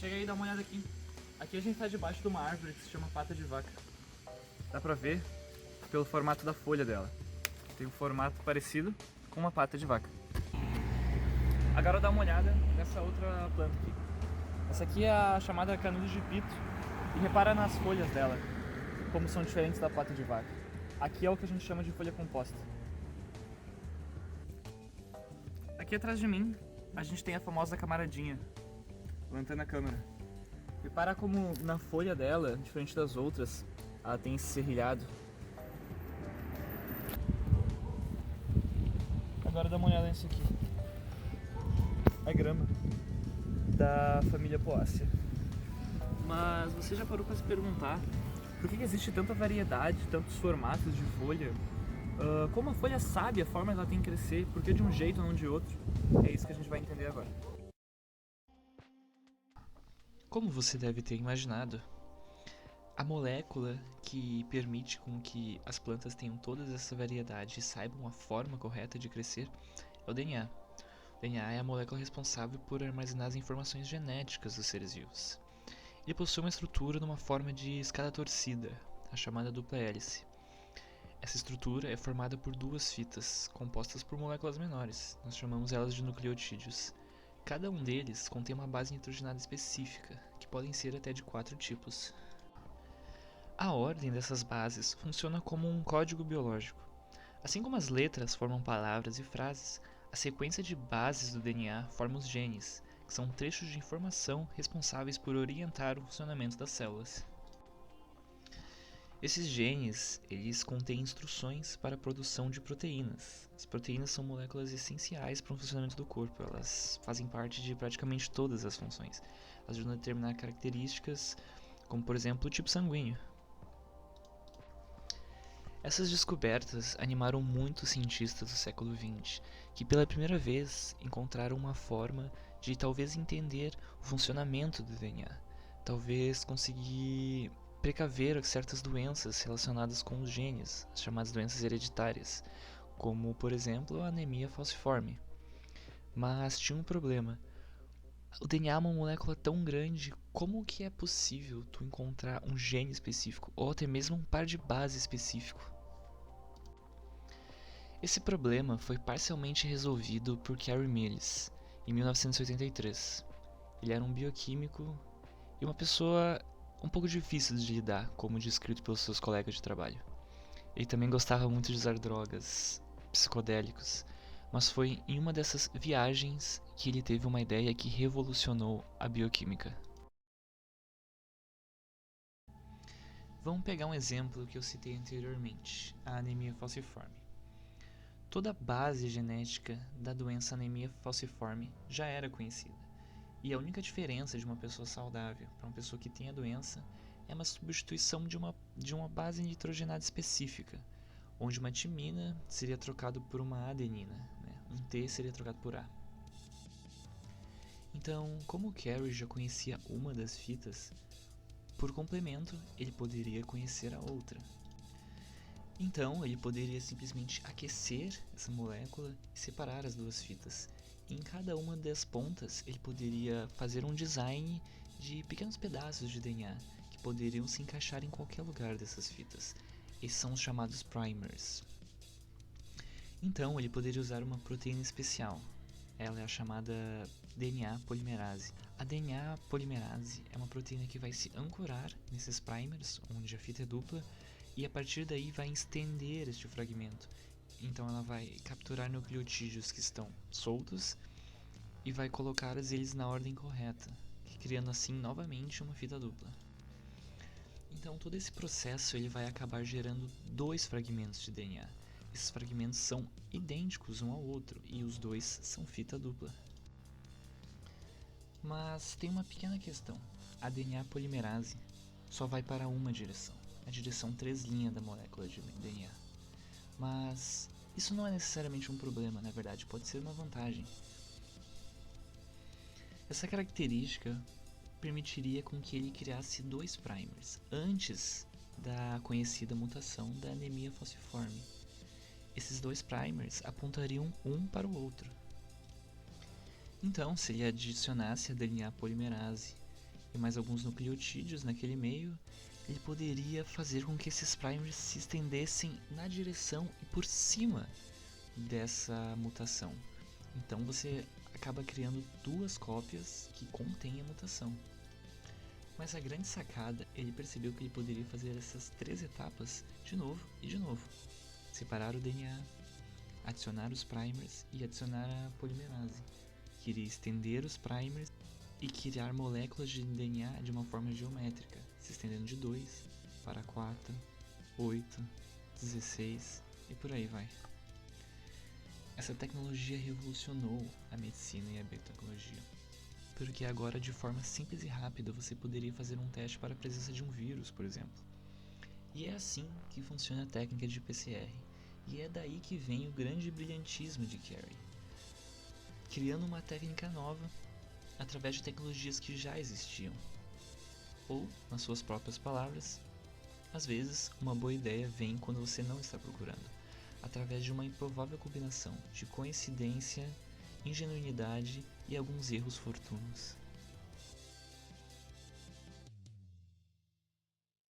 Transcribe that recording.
Chega aí e dá uma olhada aqui. Aqui a gente tá debaixo de uma árvore que se chama pata de vaca. Dá pra ver pelo formato da folha dela. Tem um formato parecido com uma pata de vaca. Agora dá uma olhada nessa outra planta aqui. Essa aqui é a chamada canudo de pito. E repara nas folhas dela, como são diferentes da pata de vaca. Aqui é o que a gente chama de folha composta. Aqui atrás de mim, a gente tem a famosa camaradinha, lantana câmara. Repara como na folha dela, diferente das outras, ela tem esse serrilhado. Agora dá uma olhada nisso aqui. É grama da família Poácea. Mas você já parou para se perguntar por que existe tanta variedade, tantos formatos de folha? Como a folha sabe a forma que ela tem que crescer, por que de um jeito ou não de outro? É isso que a gente vai entender agora. Como você deve ter imaginado, a molécula que permite com que as plantas tenham toda essa variedade e saibam a forma correta de crescer é o DNA. O DNA é a molécula responsável por armazenar as informações genéticas dos seres vivos. Ele possui uma estrutura numa forma de escada torcida, a chamada dupla hélice. Essa estrutura é formada por duas fitas, compostas por moléculas menores. Nós chamamos elas de nucleotídeos. Cada um deles contém uma base nitrogenada específica, que podem ser até de 4 tipos. A ordem dessas bases funciona como um código biológico. Assim como as letras formam palavras e frases, a sequência de bases do DNA forma os genes, que são trechos de informação responsáveis por orientar o funcionamento das células. Esses genes, eles contêm instruções para a produção de proteínas. As proteínas são moléculas essenciais para o funcionamento do corpo, elas fazem parte de praticamente todas as funções. Elas ajudam a determinar características, como por exemplo o tipo sanguíneo. Essas descobertas animaram muitos cientistas do século XX, que pela primeira vez encontraram uma forma de talvez entender o funcionamento do DNA, talvez conseguir precaver certas doenças relacionadas com os genes, as chamadas doenças hereditárias, como por exemplo a anemia falciforme. Mas tinha um problema. O DNA é uma molécula tão grande, como que é possível tu encontrar um gene específico, ou até mesmo um par de base específico? Esse problema foi parcialmente resolvido por Carey Mills, em 1983. Ele era um bioquímico e uma pessoa um pouco difícil de lidar, como descrito pelos seus colegas de trabalho. Ele também gostava muito de usar drogas, psicodélicos, mas foi em uma dessas viagens que ele teve uma ideia que revolucionou a bioquímica. Vamos pegar um exemplo que eu citei anteriormente, a anemia falciforme. Toda a base genética da doença anemia falciforme já era conhecida, e a única diferença de uma pessoa saudável para uma pessoa que tem a doença é uma substituição de uma base nitrogenada específica, onde uma timina seria trocado por uma adenina, né? Um T seria trocado por A. Então, como o Carey já conhecia uma das fitas, por complemento ele poderia conhecer a outra. Então, ele poderia simplesmente aquecer essa molécula e separar as duas fitas. E em cada uma das pontas, ele poderia fazer um design de pequenos pedaços de DNA que poderiam se encaixar em qualquer lugar dessas fitas. Esses são os chamados primers. Então, ele poderia usar uma proteína especial. Ela é a chamada DNA polimerase. A DNA polimerase é uma proteína que vai se ancorar nesses primers, onde a fita é dupla, e a partir daí vai estender este fragmento. Então ela vai capturar nucleotídeos que estão soltos e vai colocar eles na ordem correta, criando assim novamente uma fita dupla. Então todo esse processo ele vai acabar gerando dois fragmentos de DNA. Esses fragmentos são idênticos um ao outro e os dois são fita dupla. Mas tem uma pequena questão. A DNA polimerase só vai para uma direção, a direção 3' da molécula de DNA. Mas isso não é necessariamente um problema, na verdade, pode ser uma vantagem. Essa característica permitiria com que ele criasse dois primers, antes da conhecida mutação da anemia falciforme. Esses dois primers apontariam um para o outro. Então, se ele adicionasse a DNA polimerase e mais alguns nucleotídeos naquele meio, ele poderia fazer com que esses primers se estendessem na direção e por cima dessa mutação. Então você acaba criando duas cópias que contêm a mutação. Mas a grande sacada, ele percebeu que ele poderia fazer essas 3 etapas de novo e de novo. Separar o DNA, adicionar os primers e adicionar a polimerase. Queria estender os primers e criar moléculas de DNA de uma forma geométrica, se estendendo de 2 para 4, 8, 16 e por aí vai. Essa tecnologia revolucionou a medicina e a biotecnologia, porque agora de forma simples e rápida você poderia fazer um teste para a presença de um vírus, por exemplo. E é assim que funciona a técnica de PCR, e é daí que vem o grande brilhantismo de Carey, criando uma técnica nova através de tecnologias que já existiam. Ou, nas suas próprias palavras, às vezes uma boa ideia vem quando você não está procurando, através de uma improvável combinação de coincidência, ingenuidade e alguns erros fortunos.